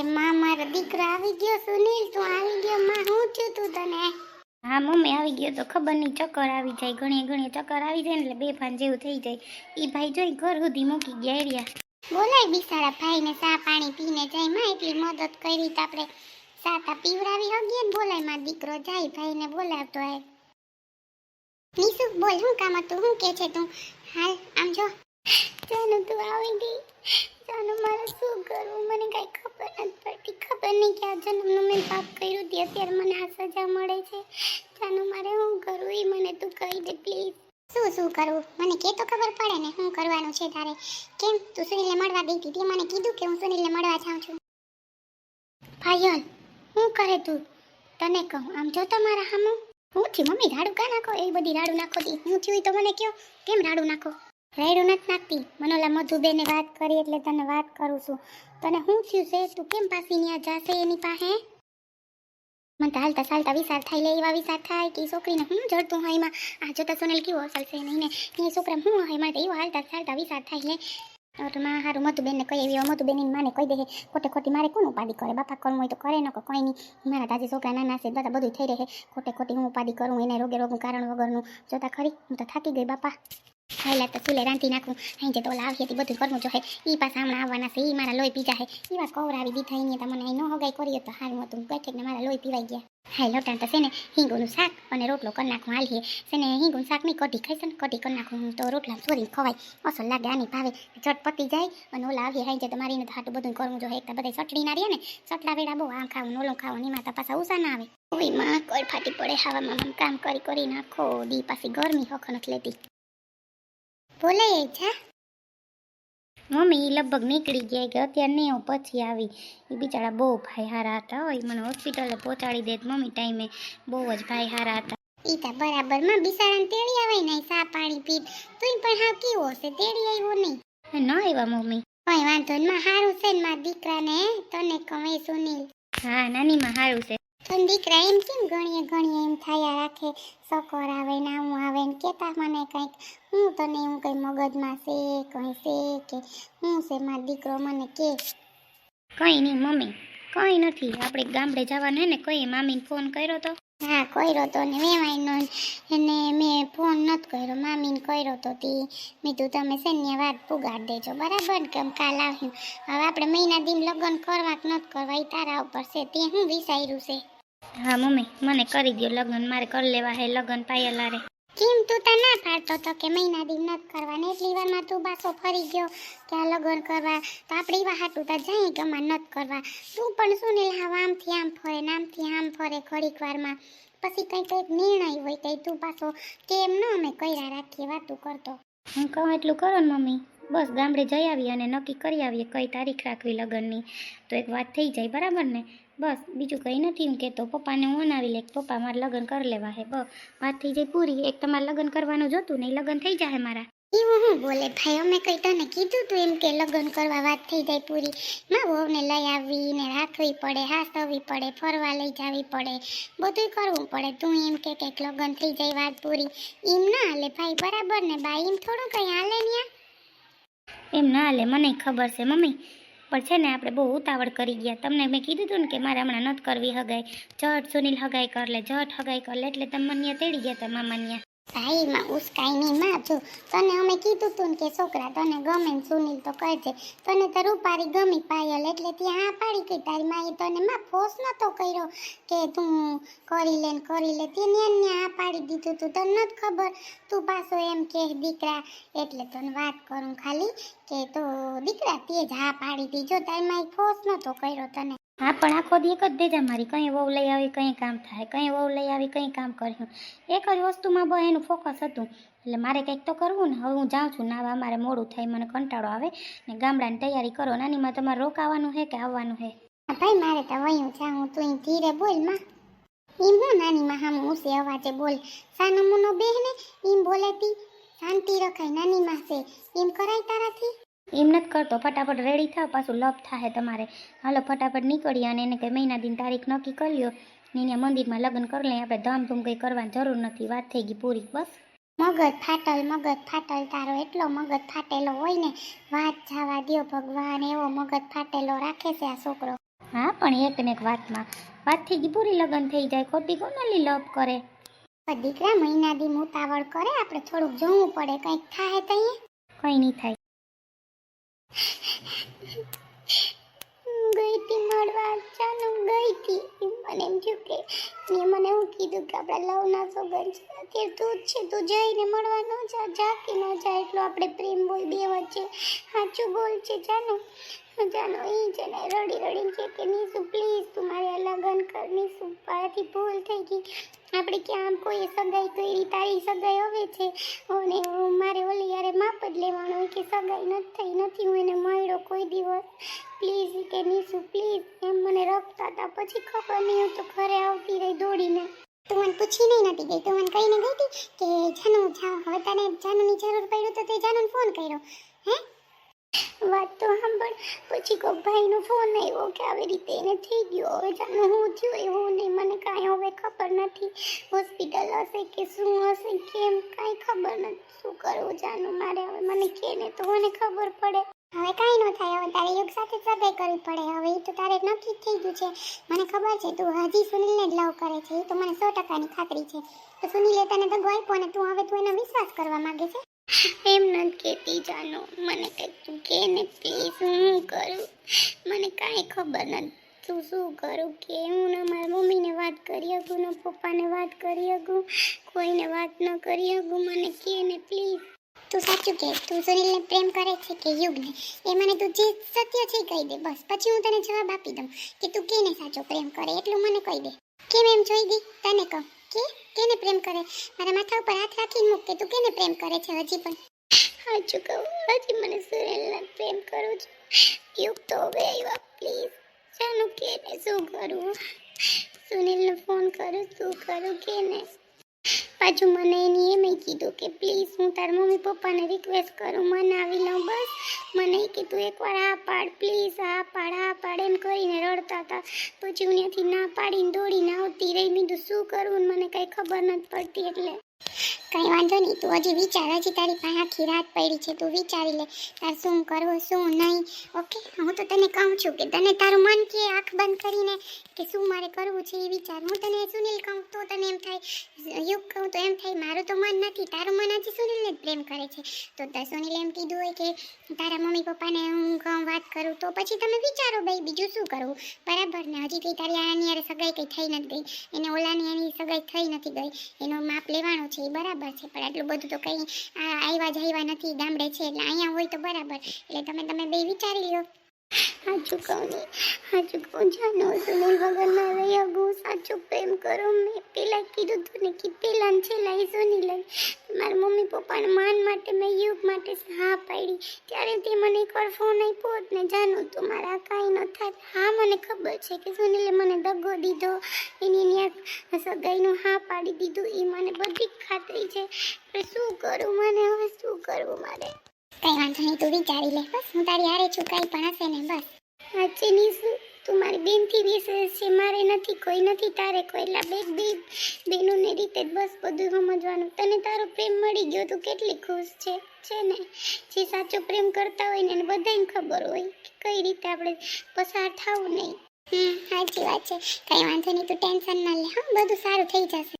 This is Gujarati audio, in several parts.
માં મારો દીકરો આવી ગયો સુનિલ, તું આવી ગયો માં, હું થયું તું તને? હા મમ્મી આવી ગયો તો ખબર નહીં, ચક્કર આવી જાય, ઘણી ઘણી ચક્કર આવી જાય ને એટલે બેભાન જેવું થઈ જાય. ઈ ભાઈ જોઈ ઘર સુધી મૂકી ગયા એરિયા. બોલાય બિચારા ભાઈને ચા પાણી પીને જાય માં, એટલી મદદ કરી તો આપણે સાતા પીવરાવી હગીએ ને. બોલાય માં દીકરો જાય, ભાઈને બોલાવતો હે. નીસુ બોલ, હું કામ હતું, હું કે છે તું? હાલ આમ જો. જાનું તું આવી ગઈ. જાનું મારે શું કરવું, મને કઈ ખબર નથી પડતી. ખબર નહીં કે આ જન્મનું મેં પાપ કર્યું તે અત્યારે મને આ સજા મળે છે. જાનું મારે શું કરવું એ મને તું કહી દે પ્લીઝ. શું કરવું મને કે તો ખબર પડે ને શું કરવાનું છે તારે. કેમ તું સુનિલને મળવા ગઈ હતી? તે મને કીધું કે હું સુનિલને મળવા જાઉં છું. ભાઈયલ શું કરે તું? તને કહું આમ જો તમારા હામું. હું થયું મમ્મી? રાડું કા નાખો? એ બધી રાડું નાખો તી. હું થયું તો મને કયો. કેમ રાડું નાખો? રાડું નથી નાખતી. મનોલા મધુબેને વાત કરી એટલે તને વાત કરું છું. તને શું થયું છે? તું કેમ પાછી ન્યા જાશે એની પાસે? મને તો હાલતા ચાલતા વિચાર થાય લે, એવા વિચાર થાય કે છોકરીને હું જડતું હોય એમાં. આ જોતા સોનલ કેવો અસલ છે નહીં ને એ છોકરા શું હોય મને તો એવો હાલતા ચાલતા વિચાર થાય લે. માં હારું મધુબેનને કહી એવી મધુબેનની માને કહી દે ખોટે ખોટી મારે કોણ ઉપાધિ કરે? બાપા કરવું હોય તો કરે ન કોઈ નહીં. મારા તાજે છોકરા નાના છે બધા બધું થઈ રહે. ખોટે ખોટી હું ઉપાધિ કરું એને રોગે રોગનું કારણ વગરનું. જોતા ખરી હું તો થાકી ગઈ બાપા. હાઈલા તો ચૂલે રાંધી નાખું. અહીં જે તો ઓલા આવી હતી બધું કરવું જોઈએ. એ પાછા હમણાં આવવાના છે. એ મારા લોહી પીજા છે. એવા કવરાવી દીધા એને તમને અહીં ન હગાઈ કરી તો સારું હતું. બેઠે ને મારા લોહી પીવાઈ ગયા. હાઈ લોટાણ તો છે ને હિંગોનું શાક અને રોટલો કરી નાખું. હાલીએ છે ને હિંગોનું શાક નહીં કઢી ખાઈશ ને કઢી કરી નાખું તો રોટલા ચોરી ખવાય અસલ લાગે. આની ભાવે ચટપટી જાય અને ઓલા આવીએ હાઈ જાય તો મારીને તો હાટું બધું કરવું જોઈએ. એક બધા ચટણી ના રહ્યા ને ચટલા વેડા બહુ આમ ખાવું ઓલું ખાવું એમાં તો પાછા ઉષા ના આવે. ઓય માં કોઈ ફાટી પડે હવામાં કામ કરી નાખો દી પાછી ગરમી હખ નથી લેતી. બોલે છે મમ્મી એ લગભગ નીકળી ગયા કે અત્યારે નહીં હું પછી આવી. એ બિચારા બહુ ભાઈ હારા હતા. હોય મને હોસ્પિટલે પહોંચાડી દે મમ્મી ટાઈમે. બહુ જ ભાઈ હારા હતા. ઈ તો બરાબર માં બિચારાને તેડી આવે ને ચા પાણી પી તું પણ હાવ કેવો હશે તેડી આવ્યો નહીં? ન આવ્યા મમ્મી. કઈ વાંધો ને માં હારું છે ને મારા દીકરાને તને કહે સુનિલ. હા નાનીમાં સારું છે. તને દીકરા એમ કેમ ઘણીએ એમ થયા રાખે સકોર આવે ને આવું આવે ને કેતા મને કંઈક હું તને એવું કઈ મગજમાં છે કઈ છે કે હું છે મારો દીકરો મને કે. કંઈ નહીં મમ્મી કંઈ નથી. આપણે ગામડે જવાનું હે ને કઈ મામીને ફોન કર્યો તો? હા કર્યો તો ને વેવાઈનો એને મેં ફોન નથી કર્યો. મામીને કર્યો તો તી મેં તું તમે છે ને વાત પુગાડ દેજો બરાબર કેમ કાલ આવ્યું. હવે આપણે મહિના દિન લગ્ન કરવા કે નથી કરવા એ તારા ઉપર છે. તે હું વિચાર્યું છે? હા મમ્મી મને કરી દો લગ્ન. મારે કરી લેવા હે લગ્ન પાયલા રે. કેમ તું તો ના પાડતો તો કે મહિના દિન નથી કરવા ને એટલી વારમાં તું પાછો ફરી ગયો કે આ લગ્ન કરવા તો આપણે એવા હાટું તો જઈએ કે અમારે નથી કરવા. તું પણ સુનિલ હા આમથી આમ ફરે ને આમથી આમ ફરે ઘડીક વારમાં પછી કંઈક નિર્ણય હોય તો તું પાછો કેમ ન અમે કર્યા રાખીએ વાતું કરતો. હું કહું એટલું કરો ને મમ્મી. બસ ગામડે જઈ આવીએ અને નક્કી કરી આવીએ કઈ તારીખ રાખવી લગ્નની તો એક વાત થઈ જાય બરાબર ને. બસ બીજું કંઈ નથી. એમ કહેતો પપ્પાને હું મનાવી લે પપ્પા મારે લગ્ન કરી લેવા હે. બસ વાત થઈ જાય પૂરી. એક તમારે લગ્ન કરવાનું જોતું નહીં લગ્ન થઈ જાય મારા. એવું હું બોલે ભાઈ? અમે કઈ તને કીધું તું એમ કે લગ્ન કરવા વાત થઈ જાય પૂરી? માં વહુને લઈ આવવી ને રાખવી પડે, હાસવી પડે, ફરવા લઈ જવી પડે, બધું કરવું પડે. તું એમ કે કંઈક લગ્ન થઈ જાય વાત પૂરી એમ ના હાલે ભાઈ બરાબર ને? બા એમ થોડું કંઈ હાલે ન્યા. એમ ના હાલે મને ખબર છે મમ્મી. પણ છે ને આપણે બહુ ઉતાવળ કરી ગયા. તમને મેં કીધું હતું ને કે મારે હમણાં નથી કરવી હગાઈ. જટ સુનિલ હગાઈ કર લે જટ હગાઈ કર લે એટલે તમે મને તેડી ગયા હતા મામા ન્યા. ભાઈ માં ઉસકાઈ ની માં જો તને અમે કીધું તું ને કે છોકરા તને ગમે ને સુનિલ તો કરજે. તને તો રૂપારી ગમી પાયલ એટલે ત્યાં આ પાડી ગઈ તારી માએ તને માં ફોર્સ નતો કર્યો કે તું કરી લે તેને આ પાડી દીધું તું. તને નથી ખબર? તું પાછો એમ કે દીકરા એટલે તને વાત કરું ખાલી કે તો દીકરા તે જ હા પાડી દી. જો તારી માએ ફોર્સ નતો કર્યો તને. હા પણ આખો દી એક જ ભેજા મારી. કંઈ વહુ લઈ આવી કંઈ કામ થાય, કંઈ વહુ લઈ આવી કંઈ કામ કર્યું. એક જ વસ્તુમાં બહુ એનું ફોકસ હતું. એટલે મારે કંઈક તો કરવું ને. હવે હું જાઉં છું નાવા. મારે મોડું થાય મને કંટાળો આવે ને ગામડાની તૈયારી કરો. નાનીમાં તમારે રોકાવાનું છે કે આવવાનું છે? ભાઈ મારે તો વયું જાઉં. તું ધીરે બોલ માં. એમ હું નાનીમાં હામ ઊંચે અવાજે બોલ. સાનો મુનો બેહને એમ બોલેતી શાંતિ રખાય. નાનીમાં છે એમ કરાય તારાથી? એમ નથી કરતો. ફટાફટ રેડી થાવ પાછું લપ થાય તમારે. હાલો ફટાફટ નીકળીએ અને એને કંઈ મહિના દિન તારીખ નક્કી કરી લ્યો ને અહીંયા મંદિરમાં લગ્ન કરી લઈએ. આપણે ધામધૂમ કંઈ કરવાની જરૂર નથી. વાત થઈ ગઈ પૂરી બસ. મગજ ફાટલ તારો એટલો મગજ ફાટેલો હોય ને વાત જવા દ્યો ભગવાન. એવો મગજ ફાટેલો રાખે છે આ છોકરો. હા પણ એક ને એક વાતમાં વાત થઈ ગઈ પૂરી, લગ્ન થઈ જાય, ખોટી કોનાલી લપ કરે. પણ દીકરા મહિના દી ઉતાવળ કરે, આપણે થોડુંક જોવું પડે, કંઈક થાય તઈએ. કંઈ નહીં થાય. ગઈ તી મળવા, ચાનું ગઈ તી. મને એમ થયું કે મેં મને એવું કીધું કે આપણા લવના સોગન છે, અત્યારે તું જ છે, તું જઈને મળવા ન જા કે ન જા, એટલો આપણે પ્રેમ બોલ બે વચ્ચે. સાચું બોલ છે જાનું. જાનો ઈ છે ને રડી રડીને છે કે નીસુ પ્લીઝ તું મારે લગન કર, નીસુ મારાથી ભૂલ થઈ ગઈ, આપણે ક્યાં કોઈ સગાઈ કરી, તારી સગાઈ હવે છે અને મારે ઓલી યારે માપ જ લેવાનો હોય કે સગાઈ નથી હું એને મળ્યો કોઈ દિવસ, પ્લીઝ કે નીસુ પ્લીઝ, એમ મને રખતા હતા. પછી ખબર નહીં હું તો ઘરે આવતી રહી દોડીને. તું મને પૂછી નહીં નથી ગઈ, તું મને કહીને ગઈ હતી કે જાનુ હવે તને જાનુની જરૂર પડી તો તે જાનુને ફોન કર્યો હે? વાત તો સાંભળ. પછી કોઈ ભાઈનો ફોન આવ્યો કે આવી રીતે એને થઈ ગયો, હવે જાનું હું થયું એવું નહીં, મને કાંઈ હવે ખબર નથી, હોસ્પિટલ હશે કે શું હશે કેમ કાંઈ ખબર નથી, શું કરવું જાનું મારે હવે, મને કે ને તો મને ખબર પડે. હવે કાંઈ ન થાય, હવે તારે યુગ સાથે સગાઈ કરવી પડે, હવે એ તો તારે નક્કી થઈ ગયું છે, મને ખબર છે તું હજી સુનિલને જ લવ કરે છે, એ તો મને 100%ની ખાતરી છે. તો સુનિલે તને દગો આપ્યો ને તું એનો વિશ્વાસ કરવા માંગે છે? એમ નથી કહેતી જાનો, મને કંઈક તું કે ને પ્લીઝ, હું કરું, મને કાંઈ ખબર નથી, તું શું કરું કે હું ને મારા મમ્મીને વાત કરી શકું, ને પપ્પાને વાત કરી શકું, કોઈને વાત ન કરી શકું, મને કે ને પ્લીઝ. તું સાચું કે તું સુનિલને પ્રેમ કરે છે કે યુગને, એ મને તું જે સત્ય છે કહી દે, બસ પછી હું તને જવાબ આપી દઉં કે તું કેને સાચો પ્રેમ કરે, એટલું મને કહી દે. કેમ એમ જોઈ દી તને કહું કે કેને પ્રેમ કરે, મારા માથા ઉપર હાથ રાખીને મૂક કે તું કેને પ્રેમ કરે છે હજી પણ. સાચું કહું, હજી મને સુનિલને પ્રેમ કરું છું. યુગ તો હવે આવ્યા, પ્લીઝ જાનું કે ને શું કરું, સુનિલને ફોન કરું શું કરું કે ને. પાછું મને એની એમ કીધું કે પ્લીઝ હું તાર મમ્મી પપ્પાને રિક્વેસ્ટ કરું, મનાવી લઉં બસ, મને કે તું એકવાર હા પાડ પ્લીઝ, હા પાડ એમ કરીને રડતા હતા. પછી હું ત્યાંથી ના પાડીને દોડીને આવતી રહી, બીજું શું કરવું મને કાંઈ ખબર નથી પડતી. એટલે કંઈ વાંધો નહીં, તું હજી વિચાર, હજી તારી પાસે આખી રાત પડી છે, તું વિચારી લે તાર શું કરવું શું નહીં. ઓકે, હું તો તને કહું છું કે તને તારું મન કે આંખ બંધ કરીને કે શું મારે કરવું છે એ વિચાર. હું તને સુનિલ કહું તો તને એમ થાય, યુગ કહું તો એમ થાય મારું તો મન નથી, તારું મન હજી સુનિલને જ પ્રેમ કરે છે. તો સુનિલ એમ કીધું હોય કે તારા મમ્મી પપ્પાને હું કહું વાત કરું, તો પછી તમે વિચારો ભાઈ બીજું શું કરવું, બરાબર ને? હજી કંઈ તારી આની યારે સગાઈ કંઈ થઈ નથી ગઈ, એને ઓલાની એની સગાઈ થઈ નથી ગઈ, એનો માપ લેવાનો છે એ બરાબર છે, પણ આટલું બધું તો કંઈ આવ્યા નથી, ગામડે છે એટલે અહીંયા હોય તો બરાબર, એટલે તમે બે વિચારી લો. સાચું કહું જાનો, સુનિલ વગર ના રહી શકું, સાચું પ્રેમ કરો. મેં પેલા કીધું તું ને કે પેલા ને છેલ્લા એ સુનિલ જ, મારા મમ્મી પપ્પાને માન માટે મેં યુગ માટે હા પાડી, ત્યારે તે મને એકવાર ફોન આપ્યો હોત ને જાનો તો મારા કાંઈ ન થાય. હા મને ખબર છે કે સુનિલે મને દગો દીધો, એની ત્યાં સગાઈનું હા પાડી દીધું, એ મને બધી ખાતરી છે, પણ શું કરું મને હવે, શું કરવું મારે? કઈ વાંધો નહીં, તું વિચારી લે, બસ હું તારી હારે છું, કઈ પણ હશે ને બસ. સાચે નીસુ તું મારી બેનથી વિશેષ છે, મારે નથી કોઈ, નથી તારે કોઈ, એટલે બે બેનોને રીતે જ બસ બધું સમજવાનું. તને તારો પ્રેમ મળી ગયો, તું કેટલી ખુશ છે ને? જે સાચો પ્રેમ કરતા હોય ને એને બધાને ખબર હોય કે કઈ રીતે આપણે પસાર થવું નહીં. સાચી વાત છે, કઈ વાંધો નહીં, તું ટેન્શન ના લે, હા બધું સારું થઈ જશે.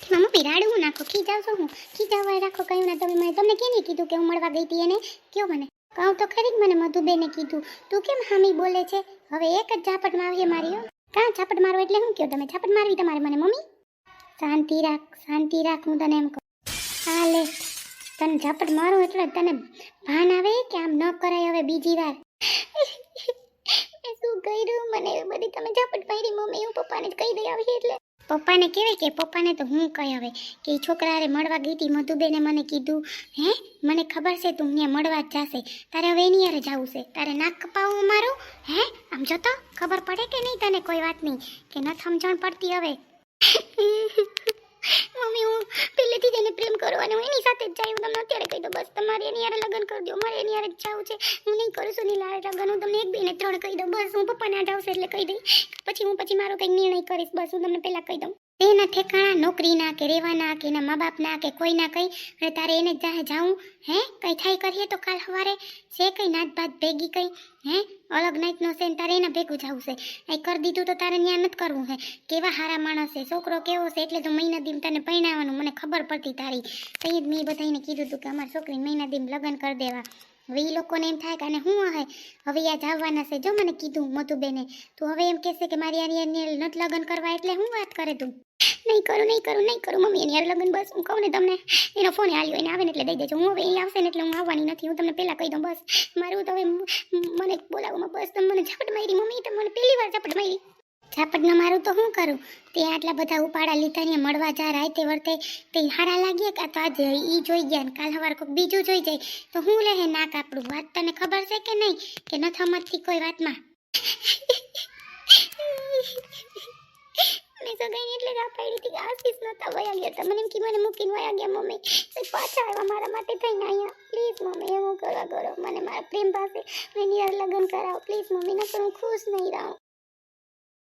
મમ્મી પીરાડું નાખો, ખીજાવ છો હું ખીજાવા રાખો, કયું ના તમે તમને કેને કીધું કે હું મળવા ગઈ હતી એને, કયો મને કહું તો ખરી જ, મને મધુબેને કીધું, તું કેમ હામી બોલે છે? હવે એક જ ઝાપટ મારીએ મારી, કાં ઝાપટ મારો એટલે હું કયો, તમે ઝાપટ મારવી તમારે મને? મમ્મી શાંતિ રાખ, હું તને એમ કહું. હા લે, તને ઝાપટ મારું એટલે તને ભાન આવે કે આમ ન કરાય હવે બીજી વાર. શું કર્યું મને બધી તમે ઝાપટ મારી મમ્મી? હું પપ્પાને જ કહી દઈ આવી, એટલે પપ્પાને કહેવાય કે પપ્પાને તો હું કહી હવે કે એ છોકરારે મળવા ગઈ હતી, મધુબેને મને કીધું, હે મને ખબર છે તું ત્યાં મળવા જ જશે, તારે હવે એની યારે જવું છે, તારે નાક કપાવવું મારું, હે આમ જોતો ખબર પડે કે નહીં તને કોઈ વાત નહીં, કે ન સમજણ પડતી હવે? મમ્મી હું પહેલેથી જ એને પ્રેમ કરવાનો, એની સાથે જ જાય, હું તમને અત્યારે કહી દઉં, બસ તમારે એની યારે લગ્ન કરી દો, મારે એની યારે જ જવું છે, હું નહીં કરું છું નીલા લગ્ન, હું તમને 1 2 ને 3 કહી દઉં, બસ હું પપ્પાને આજ આવશે એટલે કહી દઈ, પછી મારો કંઈક નિર્ણય કરીશ, બસ હું તમને પહેલાં કહી દઉં. તેના ઠેકાણા નોકરીના કે રેવાના કે એના મા બાપના કે કોઈના કંઈ અને તારે એને જાહે જાઉં હે કંઈ થાય કરીએ તો કાલ સવારે છે કંઈ નાત બાત ભેગી કંઈ હે અલગ નાઈટનો છે ને તારે એના ભેગું જવું છે અહીં કરી દીધું તો તારે ત્યાં નથી કરવું હે કેવા સારા માણસ છે છોકરો કેવો છે એટલે તો મહિના દીમ તને પરણાવવાનું મને ખબર પડતી તારી તઈ જ મેં બધાને કીધું હતું કે અમારી છોકરીને મહિના દીમ લગ્ન કરી દેવા હવે એ લોકોને એમ થાય કે આને શું હે હવે યાદ આવવાના છે જો મને કીધું મધુબેને તું હવે એમ કહેશે કે મારી યાર નથી લગ્ન કરવા એટલે હું વાત કરે તું નહીં કરું મમ્મી એની યાર લગ્ન બસ હું કહું ને તમને એનો ફોન આલ્યો એને આવે ને એટલે દઈ દેજો હું હવે એ આવશે ને એટલે હું આવવાની નથી હું તમને પહેલાં કહી દઉં બસ મારું તો હવે મને બોલાવવામાં બસ તમે મને ઝાપટ મારી મમ્મી તો મને પહેલી વાર ઝાપટ મારી ઝાપટ ન મારું તો શું કરું તે આટલા બધા ઉપાડા લીધા ને મળવા જા રાતે વર્તે તે હારા લાગ્યા કે તો આજે ઈ જોઈ ગયા ને કાલ સવાર કોઈક બીજું જોઈ જાય તો હું લે નાક આપણું વાત તને ખબર છે કે નહીં કે નથી સમજતી કોઈ વાતમાં મેં તો ગઈ એટલે ના પાડી હતી કે આશીષ નતા વયા ગયા હતા મને એમ કે મને મૂકીને વયા ગયા મમ્મી પાછા આવ્યા મારા માટે થઈને અહીંયા પ્લીઝ મમ્મી એવું કરો મને મારા પ્રેમ પાસે એની યાર લગ્ન કરાવો પ્લીઝ મમ્મી નકર હું ખુશ નહીં રહું